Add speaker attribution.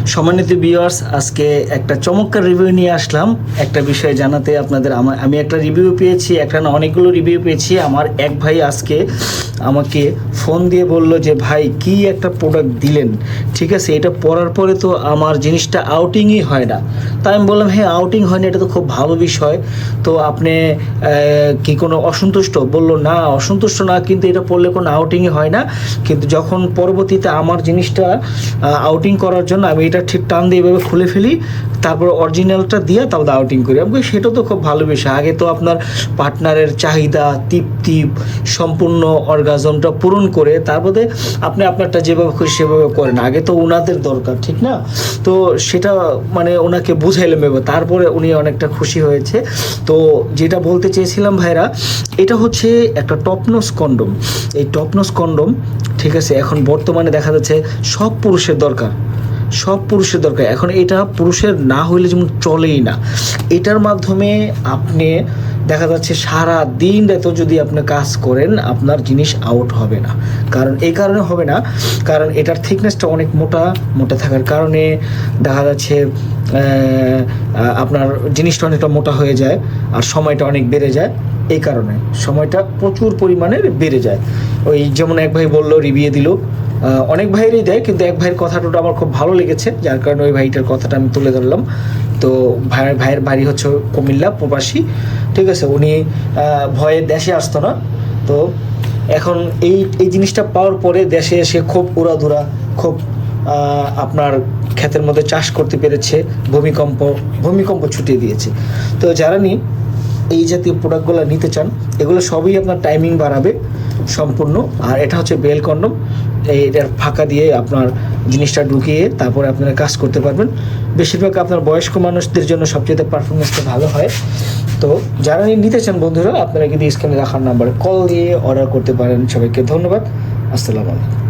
Speaker 1: সম্মানিত ভিউয়ার্স, আজকে একটা চমৎকার রিভিউ নিয়ে আসলাম একটা বিষয় জানাতে আপনাদের। আমি একটা রিভিউ পেয়েছি, একটা না অনেকগুলো রিভিউ পেয়েছি। আমার এক ভাই আজকে আমাকে ফোন দিয়ে বলল যে ভাই কি একটা প্রোডাক্ট দিলেন, ঠিক আছে, এটা পরার পরে তো আমার জিনিসটা আউটিংই হয় না। তাই আমি বললাম হ্যাঁ আউটিং হয় না, এটা তো খুব ভালো বিষয়। তো আপনি কি কোনো অসন্তুষ্ট? বললো না অসন্তুষ্ট না, কিন্তু এটা পড়লে কোনো আউটিংই হয় না। কিন্তু যখন পরবর্তীতে আমার জিনিসটা আউটিং করার জন্য আমি এটা ঠিক টান দিয়ে এভাবে খুলে ফেলি, তারপর অরিজিনালটা দিয়ে তারপর আউটিং করি। আমি বলি, সেটা তো খুব ভালো বিষয়। আগে তো আপনার পার্টনারের চাহিদা তৃপ্তি সম্পূর্ণ অর্গাজমটা পূরণ করে তারপরে আপনি আপনারটা যেভাবে খুশি সেভাবে করেন। আগে তো ওনাদের দরকার, ঠিক না? তো সেটা মানে ওনাকে বুঝাইলাম এবার, তারপরে উনি অনেকটা খুশি হয়েছে। তো যেটা বলতে চেয়েছিলাম ভাইরা, এটা হচ্ছে একটা টপনস কন্ডম। এই টপনস কন্ডম, ঠিক আছে, এখন বর্তমানে দেখা যাচ্ছে সব পুরুষের দরকার, সব পুরুষের দরকার। এখন এটা পুরুষের না হইলে যেমন চলেই না। এটার মাধ্যমে আপনি দেখা যাচ্ছে সারা দিন রাত যদি আপনি কাজ করেন আপনার জিনিস আউট হবে না। কারণ এই কারণে হবে না, কারণ এটার থিকনেসটা অনেক মোটা মোটা থাকার কারণে দেখা যাচ্ছে আপনার জিনিসটা অনেকটা মোটা হয়ে যায় আর সময়টা অনেক বেড়ে যায়। এই কারণে সময়টা প্রচুর পরিমাণে বেড়ে যায়। ওই যেমন এক ভাই বললো, রিভিউ দিল, অনেক ভাইয়েরই দেয়, কিন্তু এক ভাইয়ের কথাটা আমার খুব ভালো লেগেছে, যার কারণে ওই ভাইটার কথাটা আমি তুলে ধরলাম। তো ভাইয়ের বাড়ি হচ্ছে কুমিল্লা, প্রবাসী, ঠিক আছে। উনি ভয়ে দেশে আসতো না। তো এখন এই জিনিসটা পাওয়ার পরে দেশে এসে খুব উড়াধুরা, খুব আপনার ক্ষেতের মধ্যে চাষ করতে পেরেছে। ভূমিকম্প ছুটিয়ে দিয়েছে। তো যারা এই জাতীয় প্রোডাক্টগুলো নিতে চান, এগুলো সবই আপনার টাইমিং বাড়াবে সম্পূর্ণ। আর এটা হচ্ছে বেল কন্ডম, এটার ফাঁকা দিয়ে আপনার জিনিসটা ঢুকিয়ে তারপরে আপনারা কাজ করতে পারবেন। বেশিরভাগ আপনার বয়স্ক মানুষদের জন্য সবচেয়ে পারফরমেন্সটা ভালো হয়। তো যারা নিতে চান বন্ধুরা, আপনারা কিন্তু স্ক্রিনে রাখার নাম্বারে কল দিয়ে অর্ডার করতে পারেন। সবাইকে ধন্যবাদ। আসসালামু আলাইকুম।